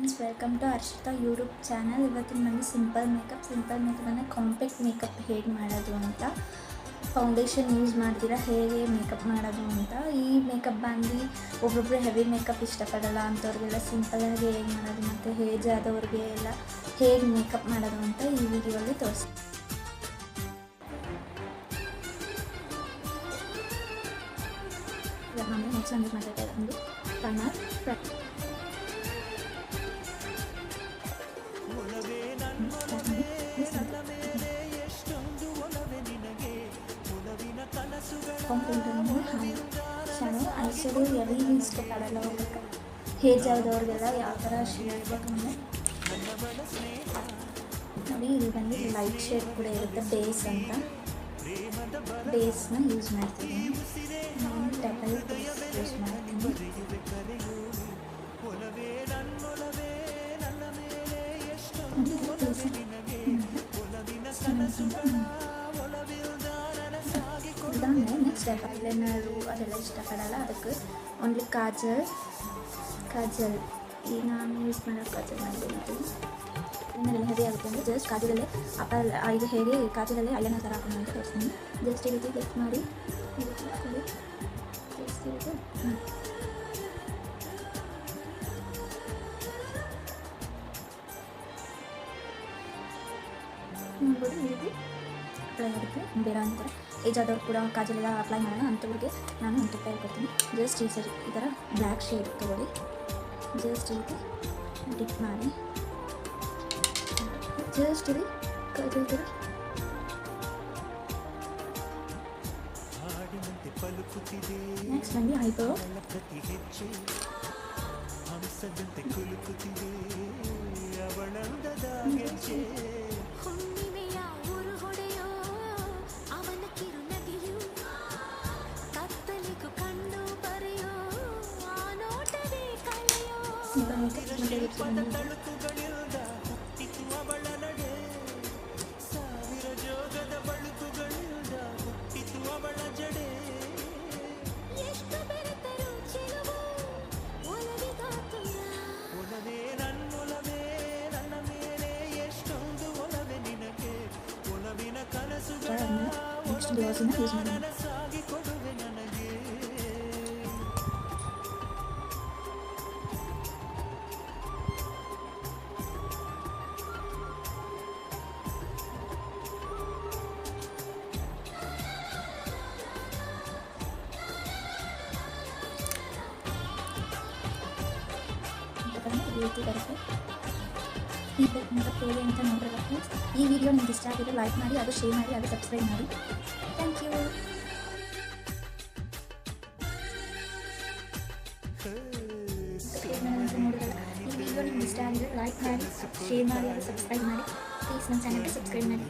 Friends, welcome to Harshita YouTube channel. ಇವತ್ತಿನ ಬಂದು simple ಮೇಕಪ್ಪನ್ನು compact makeup ಹೇಗೆ ಮಾಡೋದು ಅಂತ, ಫೌಂಡೇಶನ್ ಯೂಸ್ ಮಾಡ್ತೀರಾ ಹೇಗೆ ಮೇಕಪ್ ಮಾಡೋದು ಅಂತ. ಈ ಮೇಕಪ್ ಬಂದು ಒಬ್ಬೊಬ್ಬರು ಹೆವಿ ಮೇಕಪ್ ಇಷ್ಟಪಡಲ್ಲ ಅಂಥವ್ರಿಗೆಲ್ಲ ಸಿಂಪಲಾಗಿ ಹೇಗೆ ಮಾಡೋದು ಮತ್ತು ಏಜ್ ಆದವ್ರಿಗೆ ಎಲ್ಲ ಹೇಗೆ ಮೇಕಪ್ ಮಾಡೋದು ಅಂತ ಈ ವಿಡಿಯೋಲಿ ತೋರಿಸ್ತೀನಿ. ನಾನು ನೆಕ್ಸ್ಟ್ ಒಂದು ಮಾಡ್ತಾ ಒಂದು ಟನರ್ ಶಾಡೋ ಐಶೆಡೋ ಎಲ್ಲಿ ಇಷ್ಟಪಡಲ್ಲ ಹೋಗ್ಬೇಕು. ಏಜ್ ಆದವ್ರಿಗೆಲ್ಲ ಯಾವ ಥರ ಶೇಡ್ ಬೇಕಂದರೆ ನೋಡಿ, ಇಲ್ಲಿ ಬಂದು ಲೈಟ್ ಶೇಡ್ ಕೂಡ ಇರುತ್ತೆ. ಬೇಸ್ ಅಂತ ಬೇಸ್ನ ಯೂಸ್ ಮಾಡ್ತೀನಿ. ನಾನು ಡಬಲ್ ಬೇಸ್ ಯೂಸ್ ಮಾಡ್ತೀನಿ. ಇದಾದ್ಮೇಲೆ ನೆಕ್ಸ್ಟ್ ಐಲೈನರು ಅದೆಲ್ಲ ಇಷ್ಟಪಡಲ್ಲ, ಅದಕ್ಕೆ ಓನ್ಲಿ ಕಾಜಲ್ ಈಗ ನಾನು ಯೂಸ್ ಮಾಡೋ ಕಾಜಲ್ ಮಾಡಿದ್ದೀನಿ. ಇನ್ನೆಲ್ಲ ಹೆವಿ ಆಗುತ್ತೆ ಅಂದರೆ ಜಸ್ಟ್ ಕಾಜಲಲ್ಲೇ ಇದು ಹೇಗೆ ಕಾಜಲಲ್ಲೇ ಐಲೈನರ್ ಥರ ಹಾಕೊಂಡು ಅಂತ ತೋರಿಸ್ತೀನಿ. ಜಸ್ಟ್ ಈ ರೀತಿ ಲಿಫ್ಟ್ ಮಾಡಿ ಜಸ್ಟ್ ಈ ರೀತಿ ನೋಡ್ಬೋದು. ಈ ರೀತಿ ಅಪ್ಲೈ ಆಗುತ್ತೆ. ಬೇಡ ಅಂತಾರೆ ಏಜ್ ಆದವ್ರು ಕೂಡ ಕಾಜಲೆಲ್ಲ ಅಪ್ಲೈ ಮಾಡೋಣ ಅಂಥವ್ರಿಗೆ ನಾನು 10 ರೂಪಾಯಿ ಕೊಡ್ತೀನಿ. ಜಸ್ಟ್ ಈ ಸರಿ ಈ ಥರ ಬ್ಲ್ಯಾಕ್ ಶೇಡ್ ತೊಗೊಳ್ಳಿ. ಜಸ್ಟ್ ಈ ರೀತಿ ಡಿಪ್ ಮಾಡಿ ಜಸ್ಟ್ ಇದು ಕಾಜಲ್ ಥರ ನೆಕ್ಸ್ಟ್ ಬಂದು ಐಬ್ರೋ. ನೆಕ್ಸ್ಟ್ ಗ್ಲೌಸನ್ನ ಯೂಸ್ ಮಾಡೋಣ. ಈ ರೀತಿ ಬರುತ್ತೆ. ಈ ಮೇಕಪ್ ಹೇಗೆ ಅಂತ ನೋಡಿದ್ರೆ ಫ್ರೆಂಡ್ಸ್, ಈ ವಿಡಿಯೋ ನಿಮ್ಗೆ ಇಷ್ಟ ಆಗಿದೆ ಲೈಕ್ ಮಾಡಿ, ಅದು ಶೇರ್ ಮಾಡಿ, ಅದು ಸಬ್ಸ್ಕ್ರೈಬ್ ಮಾಡಿ. Thank you. ನೋಡಿದ್ರಲ್ಲ, ಈ ವಿಡಿಯೋ ನಿಮ್ಗೆ ಇಷ್ಟ ಆಗಿದೆ ಲೈಕ್ ಮಾಡಿ, ಶೇರ್ ಮಾಡಿ, ಅದು ಸಬ್ಸ್ಕ್ರೈಬ್ ಮಾಡಿ. ಪ್ಲೀಸ್ ನನ್ನ ಚಾನಲ್ಗೆ ಸಬ್ಸ್ಕ್ರೈಬ್ ಮಾಡಿ.